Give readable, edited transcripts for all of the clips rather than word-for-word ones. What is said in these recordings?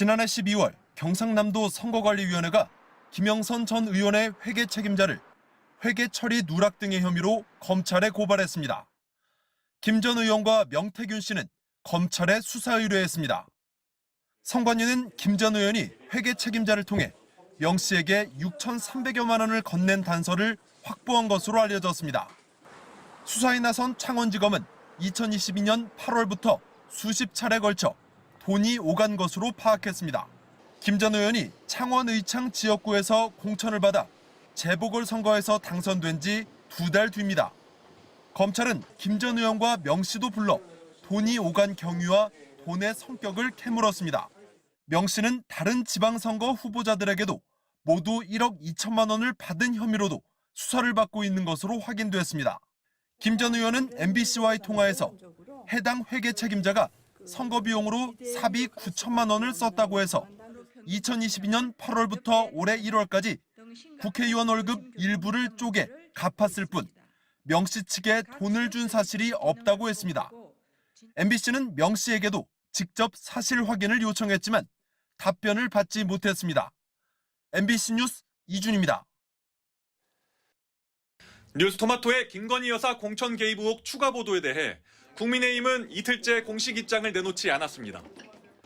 지난해 12월 경상남도 선거관리위원회가 김영선 전 의원의 회계 책임자를 회계 처리 누락 등의 혐의로 검찰에 고발했습니다. 김 전 의원과 명태균 씨는 검찰에 수사 의뢰했습니다. 선관위는 김 전 의원이 회계 책임자를 통해 명 씨에게 6,300여만 원을 건넨 단서를 확보한 것으로 알려졌습니다. 수사에 나선 창원지검은 2022년 8월부터 수십 차례 걸쳐 돈이 오간 것으로 파악했습니다. 김 전 의원이 창원 의창 지역구에서 공천을 받아 재보궐선거에서 당선된 지 2달 뒤입니다. 검찰은 김 전 의원과 명 씨도 불러 돈이 오간 경위와 돈의 성격을 캐물었습니다. 명 씨는 다른 지방선거 후보자들에게도 모두 1억 2천만 원을 받은 혐의로도 수사를 받고 있는 것으로 확인됐습니다. 김 전 의원은 MBC와의 통화에서 해당 회계 책임자가 선거 비용으로 사비 9천만 원을 썼다고 해서 2022년 8월부터 올해 1월까지 국회의원 월급 일부를 쪼개 갚았을 뿐 명 씨 측에 돈을 준 사실이 없다고 했습니다. MBC는 명 씨에게도 직접 사실 확인을 요청했지만 답변을 받지 못했습니다. MBC 뉴스 이준입니다. 뉴스토마토의 김건희 여사 공천 개입 의혹 추가 보도에 대해 국민의힘은 이틀째 공식 입장을 내놓지 않았습니다.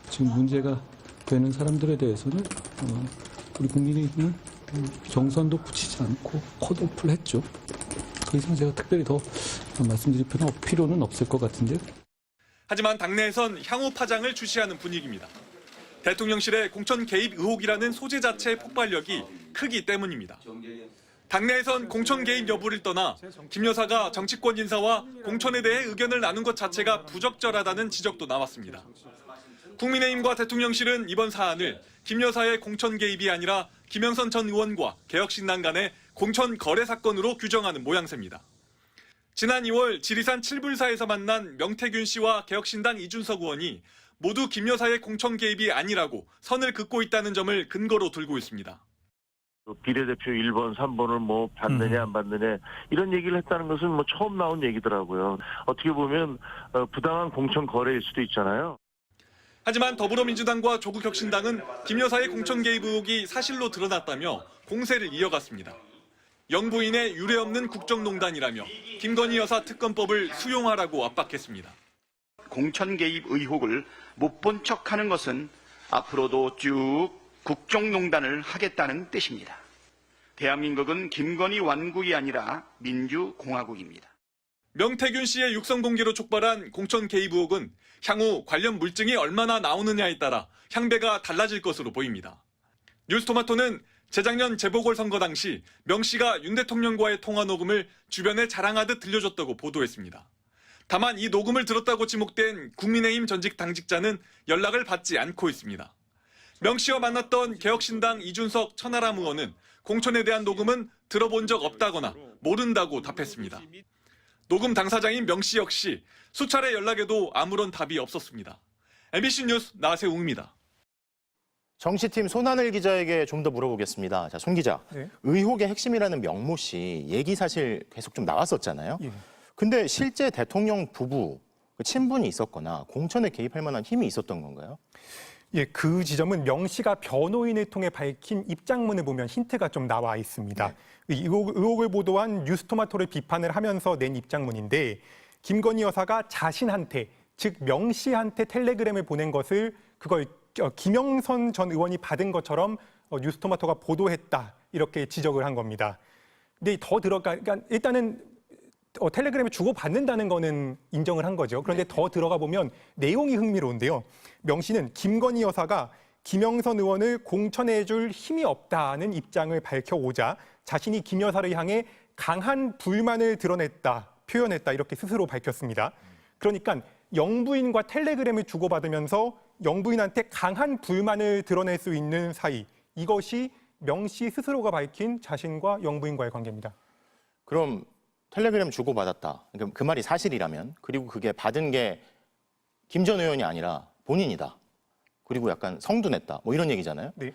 지금 문제가 되는 사람들에 대해서는 우리 국민의힘은 경선도 붙이지 않고 컷오프를 했죠. 그 이상 제가 특별히 더 말씀드릴 필요는 없을 것 같은데요. 하지만 당내에선 향후 파장을 주시하는 분위기입니다. 대통령실의 공천 개입 의혹이라는 소재 자체의 폭발력이 크기 때문입니다. 당내에선 공천 개입 여부를 떠나 김 여사가 정치권 인사와 공천에 대해 의견을 나눈 것 자체가 부적절하다는 지적도 나왔습니다. 국민의힘과 대통령실은 이번 사안을 김 여사의 공천 개입이 아니라 김영선 전 의원과 개혁신당 간의 공천 거래 사건으로 규정하는 모양새입니다. 지난 2월 지리산 칠불사에서 만난 명태균 씨와 개혁신당 이준석 의원이 모두 김 여사의 공천 개입이 아니라고 선을 긋고 있다는 점을 근거로 들고 있습니다. 비례대표 1번, 3번을 뭐 받느냐 안 받느냐 이런 얘기를 했다는 것은 뭐 처음 나온 얘기더라고요. 어떻게 보면 부당한 공천 거래일 수도 있잖아요. 하지만 더불어민주당과 조국혁신당은 김 여사의 공천 개입 의혹이 사실로 드러났다며 공세를 이어갔습니다. 영부인의 유례없는 국정농단이라며 김건희 여사 특검법을 수용하라고 압박했습니다. 공천 개입 의혹을 못 본 척하는 것은 앞으로도 쭉 국정농단을 하겠다는 뜻입니다. 대한민국은 김건희 왕국이 아니라 민주공화국입니다. 명태균 씨의 육성 공개로 촉발한 공천 개입 의혹은 향후 관련 물증이 얼마나 나오느냐에 따라 향배가 달라질 것으로 보입니다. 뉴스토마토는 재작년 재보궐선거 당시 명 씨가 윤 대통령과의 통화 녹음을 주변에 자랑하듯 들려줬다고 보도했습니다. 다만 이 녹음을 들었다고 지목된 국민의힘 전직 당직자는 연락을 받지 않고 있습니다. 명 씨와 만났던 개혁신당 이준석 천하람 의원은 공천에 대한 녹음은 들어본 적 없다거나 모른다고 답했습니다. 녹음 당사자인 명 씨 역시 수차례 연락에도 아무런 답이 없었습니다. MBC 뉴스 나세웅입니다. 정치팀 손하늘 기자에게 좀 더 물어보겠습니다. 자, 손 기자, 네. 의혹의 핵심이라는 명모 씨 얘기 사실 계속 좀 나왔었잖아요. 예. 근데 실제 대통령 부부 친분이 있었거나 공천에 개입할 만한 힘이 있었던 건가요? 예, 그 지점은 명 씨가 변호인을 통해 밝힌 입장문을 보면 힌트가 좀 나와 있습니다. 네. 의혹을 보도한 뉴스토마토를 비판을 하면서 낸 입장문인데 김건희 여사가 자신한테, 즉 명 씨한테 텔레그램을 보낸 것을 그걸 김영선 전 의원이 받은 것처럼 뉴스토마토가 보도했다 이렇게 지적을 한 겁니다. 근데 그러니까 일단은 텔레그램을 주고받는다는 거는 인정을 한 거죠. 그런데 더 들어가 보면 내용이 흥미로운데요. 명 씨는 김건희 여사가 김영선 의원을 공천해줄 힘이 없다는 입장을 밝혀오자 자신이 김 여사를 향해 강한 불만을 표현했다 이렇게 스스로 밝혔습니다. 그러니까 영부인과 텔레그램을 주고받으면서 영부인한테 강한 불만을 드러낼 수 있는 사이, 이것이 명 씨 스스로가 밝힌 자신과 영부인과의 관계입니다. 그럼 텔레그램 주고받았다. 그러니까 그 말이 사실이라면, 그리고 그게 받은 게 김 전 의원이 아니라 본인이다. 그리고 약간 성둔했다. 뭐 이런 얘기잖아요. 네.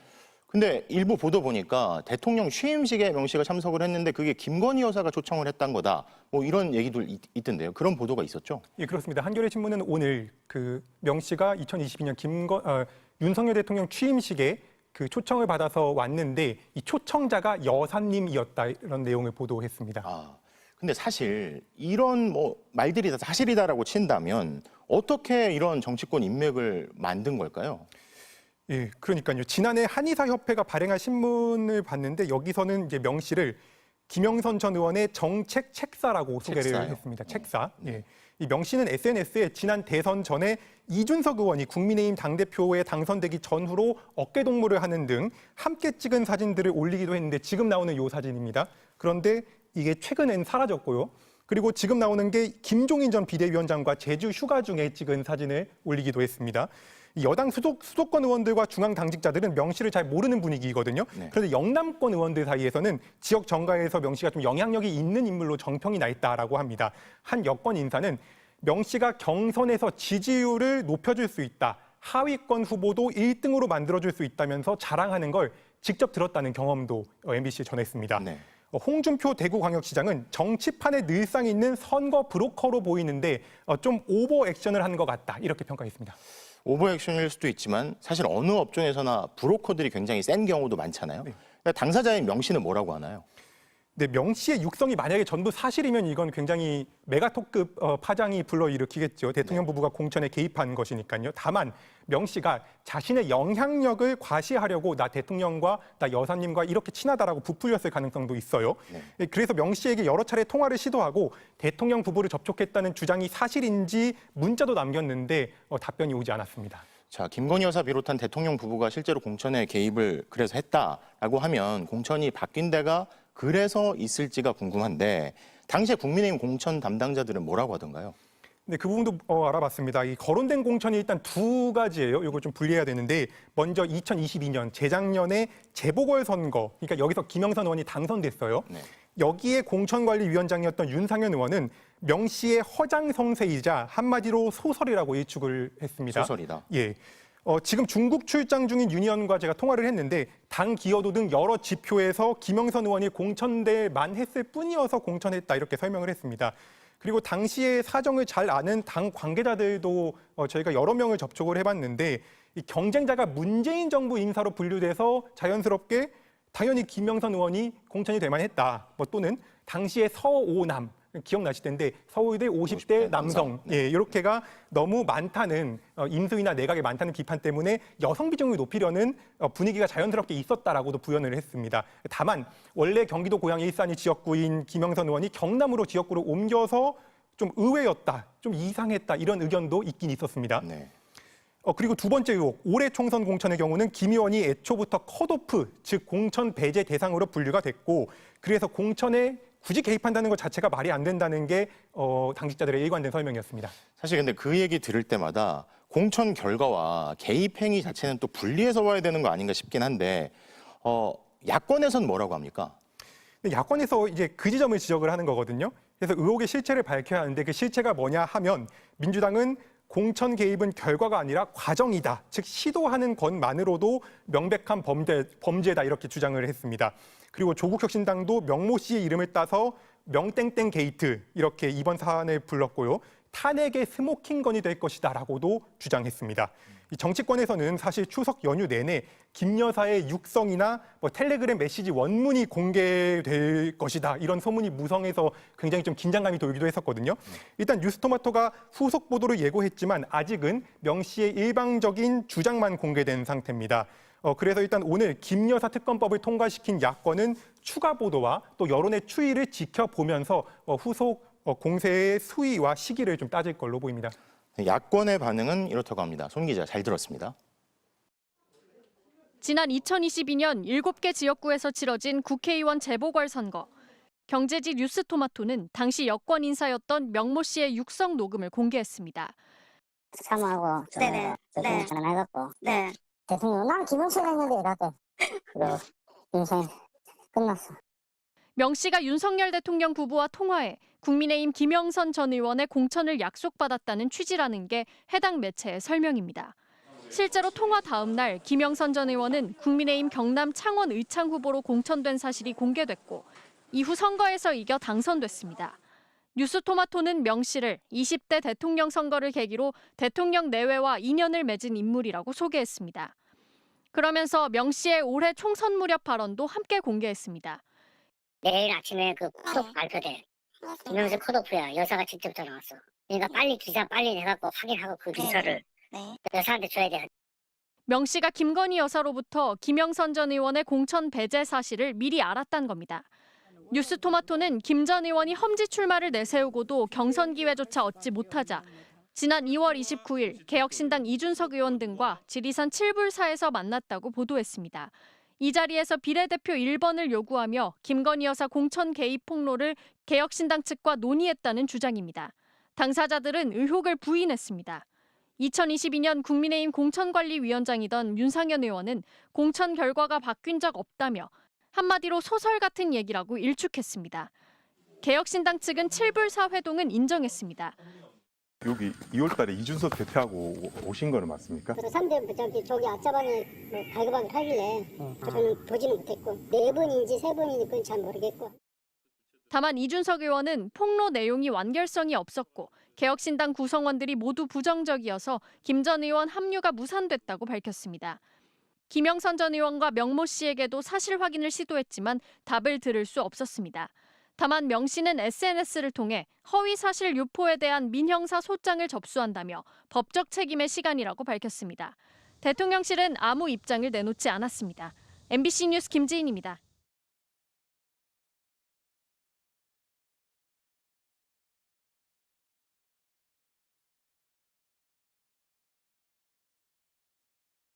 근데 일부 보도 보니까 대통령 취임식에 명 씨가 참석을 했는데 그게 김건희 여사가 초청을 했던 거다. 뭐 이런 얘기도 있던데요. 그런 보도가 있었죠? 예, 그렇습니다. 한겨레 신문은 오늘 그 명 씨가 2022년 윤석열 대통령 취임식에 그 초청을 받아서 왔는데 이 초청자가 여사님이었다 이런 내용을 보도했습니다. 아, 근데 사실 이런 뭐 말들이 다 사실이다라고 친다면 어떻게 이런 정치권 인맥을 만든 걸까요? 예, 그러니까요. 지난해 한의사협회가 발행한 신문을 봤는데 여기서는 이제 명 씨를 김영선 전 의원의 정책 책사라고 소개를 책사요? 했습니다. 책사. 예. 이 명 씨는 SNS에 지난 대선 전에 이준석 의원이 국민의힘 당대표에 당선되기 전후로 어깨동무를 하는 등 함께 찍은 사진들을 올리기도 했는데 지금 나오는 이 사진입니다. 그런데 이게 최근엔 사라졌고요. 그리고 지금 나오는 게 김종인 전 비대위원장과 제주 휴가 중에 찍은 사진을 올리기도 했습니다. 여당 수도권 의원들과 중앙 당직자들은 명 씨를 잘 모르는 분위기거든요. 네. 그런데 영남권 의원들 사이에서는 지역 정가에서 명 씨가 좀 영향력이 있는 인물로 정평이 나 있다라고 합니다. 한 여권 인사는 명 씨가 경선에서 지지율을 높여줄 수 있다. 하위권 후보도 1등으로 만들어줄 수 있다면서 자랑하는 걸 직접 들었다는 경험도 MBC에 전했습니다. 네. 홍준표 대구광역시장은 정치판에 늘상 있는 선거 브로커로 보이는데 좀 오버 액션을 한 것 같다. 이렇게 평가했습니다. 오버 액션일 수도 있지만 사실 어느 업종에서나 브로커들이 굉장히 센 경우도 많잖아요. 그러니까 당사자인 명 씨는 뭐라고 하나요? 네, 명 씨의 육성이 만약에 전부 사실이면 이건 굉장히 메가톡급 파장이 불러일으키겠죠. 대통령 부부가 공천에 개입한 것이니까요. 다만 명 씨가 자신의 영향력을 과시하려고 나 대통령과 나 여사님과 이렇게 친하다라고 부풀렸을 가능성도 있어요. 네. 그래서 명 씨에게 여러 차례 통화를 시도하고 대통령 부부를 접촉했다는 주장이 사실인지 문자도 남겼는데 답변이 오지 않았습니다. 자, 김건희 여사 비롯한 대통령 부부가 실제로 공천에 개입을 그래서 했다라고 하면 공천이 바뀐 데가 그래서 있을지가 궁금한데 당시에 국민의힘 공천 담당자들은 뭐라고 하던가요? 네, 그 부분도 알아봤습니다. 이 거론된 공천이 일단 두 가지예요. 이걸 좀 분리해야 되는데 먼저 2022년 재작년에 재보궐선거, 그러니까 여기서 김영선 의원이 당선됐어요. 네. 여기에 공천관리위원장이었던 윤상현 의원은 명 씨의 허장성세이자 한마디로 소설이라고 예측을 했습니다. 소설이다. 예. 지금 중국 출장 중인 윤 의원과 제가 통화를 했는데 당 기여도 등 여러 지표에서 김영선 의원이 공천될만 했을 뿐이어서 공천했다 이렇게 설명을 했습니다. 그리고 당시의 사정을 잘 아는 당 관계자들도 저희가 여러 명을 접촉을 해봤는데 이 경쟁자가 문재인 정부 인사로 분류돼서 자연스럽게 당연히 김영선 의원이 공천이 될 만했다. 또는 당시의 서오남 기억나실 텐데 서울대 50대 남성 예, 이렇게가 너무 많다는 인수위나 내각이 많다는 비판 때문에 여성 비중을 높이려는 분위기가 자연스럽게 있었다라고도 부연을 했습니다. 다만 원래 경기도 고향 일산이 지역구인 김영선 의원이 경남으로 지역구로 옮겨서 좀 의외였다, 좀 이상했다 이런 의견도 있긴 있었습니다. 네. 그리고 두 번째 의혹, 올해 총선 공천의 경우는 김 의원이 애초부터 컷오프, 즉 공천 배제 대상으로 분류가 됐고 그래서 공천에 굳이 개입한다는 것 자체가 말이 안 된다는 게 당직자들의 일관된 설명이었습니다. 사실 근데 그 얘기 들을 때마다 공천 결과와 개입 행위 자체는 또 분리해서 봐야 되는 거 아닌가 싶긴 한데 야권에서는 뭐라고 합니까? 야권에서 이제 그 지점을 지적을 하는 거거든요. 그래서 의혹의 실체를 밝혀야 하는데 그 실체가 뭐냐 하면 민주당은 공천 개입은 결과가 아니라 과정이다. 즉 시도하는 것만으로도 명백한 범죄다 이렇게 주장을 했습니다. 그리고 조국혁신당도 명모 씨의 이름을 따서 명땡땡 게이트 이렇게 이번 사안을 불렀고요. 탄핵의 스모킹건이 될 것이다라고도 주장했습니다. 이 정치권에서는 사실 추석 연휴 내내 김 여사의 육성이나 텔레그램 메시지 원문이 공개될 것이다 이런 소문이 무성해서 굉장히 좀 긴장감이 돌기도 했었거든요. 일단 뉴스토마토가 후속 보도를 예고했지만 아직은 명 씨의 일방적인 주장만 공개된 상태입니다. 그래서 일단 오늘 김 여사 특검법을 통과시킨 야권은 추가 보도와 또 여론의 추이를 지켜보면서 후속 공세의 수위와 시기를 좀 따질 걸로 보입니다. 야권의 반응은 이렇다고 합니다. 손 기자 잘 들었습니다. 지난 2022년 7개 지역구에서 치러진 국회의원 재보궐선거. 경제지 뉴스토마토는 당시 여권 인사였던 명모 씨의 육성 녹음을 공개했습니다. 사모하고 대통령 전화해갖고 대통령 난 김영선 했는데 이러대. 그리고 인생 끝났어. 명 씨가 윤석열 대통령 부부와 통화해 국민의힘 김영선 전 의원의 공천을 약속받았다는 취지라는 게 해당 매체의 설명입니다. 실제로 통화 다음 날 김영선 전 의원은 국민의힘 경남 창원 의창 후보로 공천된 사실이 공개됐고 이후 선거에서 이겨 당선됐습니다. 뉴스토마토는 명 씨를 20대 대통령 선거를 계기로 대통령 내외와 인연을 맺은 인물이라고 소개했습니다. 그러면서 명 씨의 올해 총선 무렵 발언도 함께 공개했습니다. 내일 아침에 그 컷오프 발표돼. 김영수 컷오프야. 여사가 직접 전화 왔어. 그러니까 빨리 기사 빨리 내갖고 확인하고 그 기사를 여사한테 줘야 돼. 명 씨가 김건희 여사로부터 김영선 전 의원의 공천 배제 사실을 미리 알았다는 겁니다. 뉴스토마토는 김 전 의원이 험지 출마를 내세우고도 경선 기회조차 얻지 못하자 지난 2월 29일 개혁신당 이준석 의원 등과 지리산 칠불사에서 만났다고 보도했습니다. 이 자리에서 비례대표 1번을 요구하며 김건희 여사 공천 개입 폭로를 개혁신당 측과 논의했다는 주장입니다. 당사자들은 의혹을 부인했습니다. 2022년 국민의힘 공천관리위원장이던 윤상현 의원은 공천 결과가 바뀐 적 없다며 한마디로 소설 같은 얘기라고 일축했습니다. 개혁신당 측은 칠불사 회동은 인정했습니다. 여기 2월 달에 이준석 대표하고 오신 거는 맞습니까? 3대 저기 앞자방에 뭐 발급하기를 하길래 저는 보지는 못했고 4번인지 3번인지 그건 잘 모르겠고. 다만 이준석 의원은 폭로 내용이 완결성이 없었고 개혁신당 구성원들이 모두 부정적이어서 김 전 의원 합류가 무산됐다고 밝혔습니다. 김영선 전 의원과 명모 씨에게도 사실 확인을 시도했지만 답을 들을 수 없었습니다. 다만 명 씨는 SNS를 통해 허위 사실 유포에 대한 민형사 소장을 접수한다며 법적 책임의 시간이라고 밝혔습니다. 대통령실은 아무 입장을 내놓지 않았습니다. MBC 뉴스 김지인입니다.